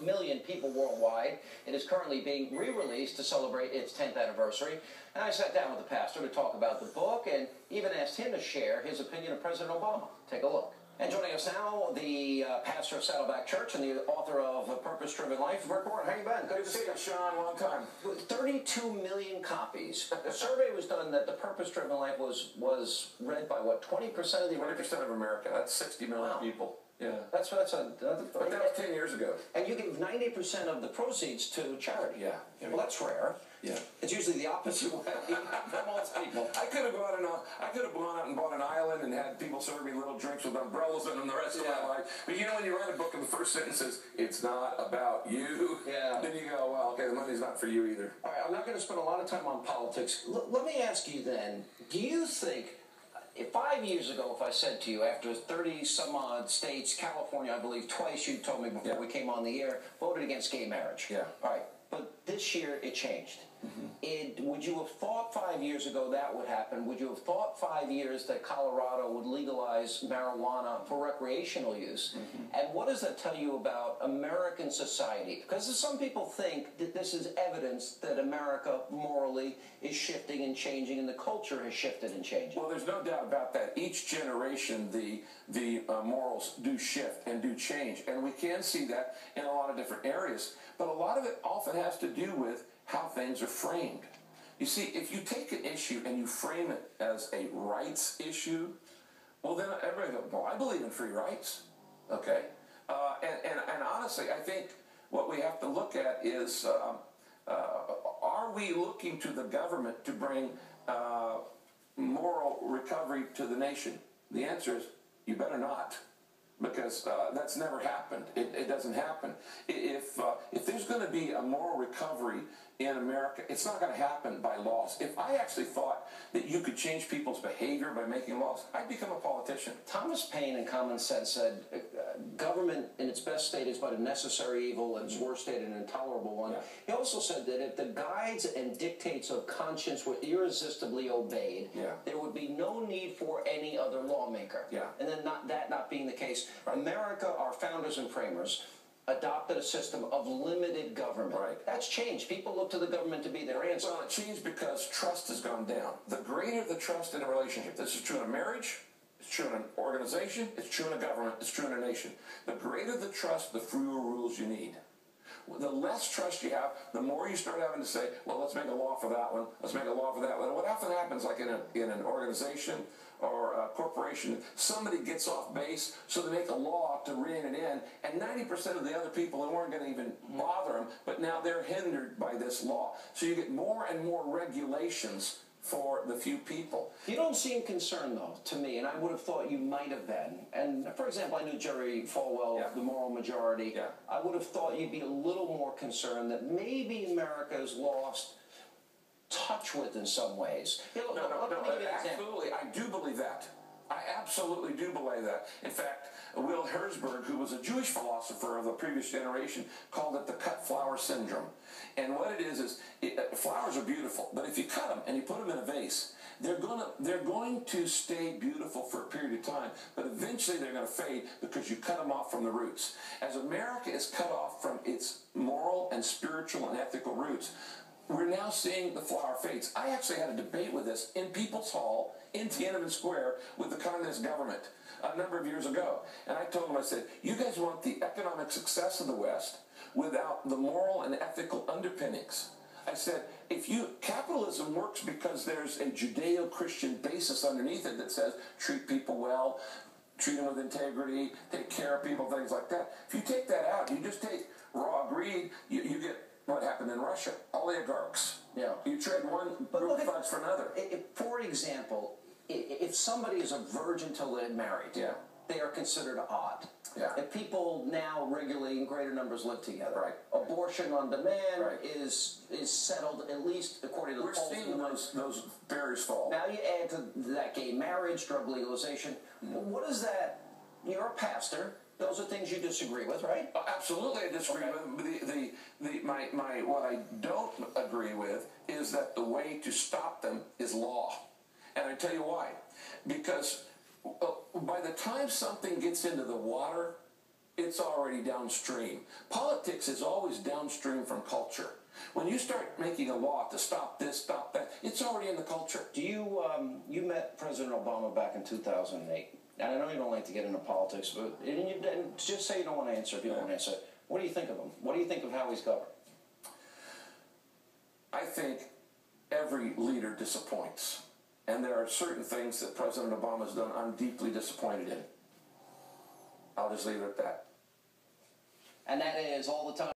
million people worldwide. It is currently being re-released to celebrate its 10th anniversary. And I sat down with the pastor to talk about the book and even asked him to share his opinion of President Obama. Take a look. And joining us now, the pastor of Saddleback Church and the author of A Purpose-Driven Life, Rick Warren. How you been? Good to see you, Sean. Long time. 32 million copies. A survey was done that The Purpose-Driven Life was read by, what, 20% of the 20% of America. That's 60 million people. Yeah. But that was 10 years ago. And you give 90% of the proceeds to charity. Yeah. Well, that's rare. Yeah. It's usually the opposite way for most people. I could have gone out and bought an island and had people serve me little drinks with umbrellas in them the rest of my life. But you know, when you write a book and the first sentence says, it's not about you, then you go, well, okay, the money's not for you either. All right, I'm not going to spend a lot of time on politics. Let me ask you then, do you think, 5 years ago, if I said to you, after 30-some-odd states, California, I believe, twice you told me before we came on the air, voted against gay marriage. Yeah. All right, but this year it changed. Would you have thought 5 years ago that would happen? Would you have thought 5 years that Colorado would legalize marijuana for recreational use? And what does that tell you about American society? Because some people think that this is evidence that America morally is shifting and changing, and the culture has shifted and changed. Well, there's no doubt about that. Each generation, the morals do shift and do change, and we can see that in a lot of different areas. But a lot of it often has to do with how things are framed. You see, if you take an issue and you frame it as a rights issue, well, then everybody goes, well, I believe in free rights, okay? And honestly, I think what we have to look at is, are we looking to the government to bring moral recovery to the nation? The answer is, you better not. Because that's never happened. It doesn't happen. If there's going to be a moral recovery in America, it's not going to happen by laws. If I actually thought that you could change people's behavior by making laws, I'd become a politician. Thomas Paine, in Common Sense, said government in its best state is but a necessary evil, and its worst state an intolerable one. He also said that if the guides and dictates of conscience were irresistibly obeyed, there would be no need for any other lawmaker. And then that not being the case, America, our founders and framers, adopted a system of limited government. That's changed. People look to the government to be their answer. Well, it changed because trust has gone down. The greater the trust in a relationship, this is true in a marriage, it's true in an organization, it's true in a government, it's true in a nation. The greater the trust, the fewer rules you need. The less trust you have, the more you start having to say, well, let's make a law for that one, let's make a law for that one. What often happens, like in an organization or a corporation, somebody gets off base, so they make a law to rein it in, and 90% of the other people who weren't going to even bother them, but now they're hindered by this law. So you get more and more regulations for the few people. You don't seem concerned, though, to me, and I would have thought you might have been. And, for example, I knew Jerry Falwell, the moral majority. I would have thought you'd be a little more concerned that maybe America has lost touch with in some ways. No, absolutely. I do believe that. I absolutely do believe that. In fact, Will Herzberg, who was a Jewish philosopher of the previous generation, called it the cut flower syndrome. And what it is flowers are beautiful, but if you cut them and you put them in a vase, they're going to stay beautiful for a period of time, but eventually they're going to fade because you cut them off from the roots. As America is cut off from its moral and spiritual and ethical roots, we're now seeing the flower fades. I actually had a debate with this in People's Hall in Tiananmen Square with the communist government a number of years ago. And I told them, I said, you guys want the economic success of the West without the moral and ethical underpinnings. I said, capitalism works because there's a Judeo-Christian basis underneath it that says treat people well, treat them with integrity, take care of people, things like that. If you take that out, you just take raw greed, you get what happened in Russia, oligarchs. You trade one group of thugs for another. For example, if somebody is a virgin till they're married, they are considered odd. If people now regularly in greater numbers live together, abortion on demand is settled, at least according to the polls. We're seeing those barriers fall. Now you add to that gay marriage, drug legalization. What is that? You're a pastor. Those are things you disagree with, right? Absolutely, I disagree with. What I don't agree with is that the way to stop them is law, and I tell you why. Because by the time something gets into the water, it's already downstream. Politics is always downstream from culture. When you start making a law to stop this, stop that, it's already in the culture. Do you, you met President Obama back in 2008, and I know you don't like to get into politics, but and just say you don't want to answer if you don't want to answer. What do you think of him? What do you think of how he's governed? I think every leader disappoints. And there are certain things that President Obama has done I'm deeply disappointed in. I'll just leave it at that. And that is all the time.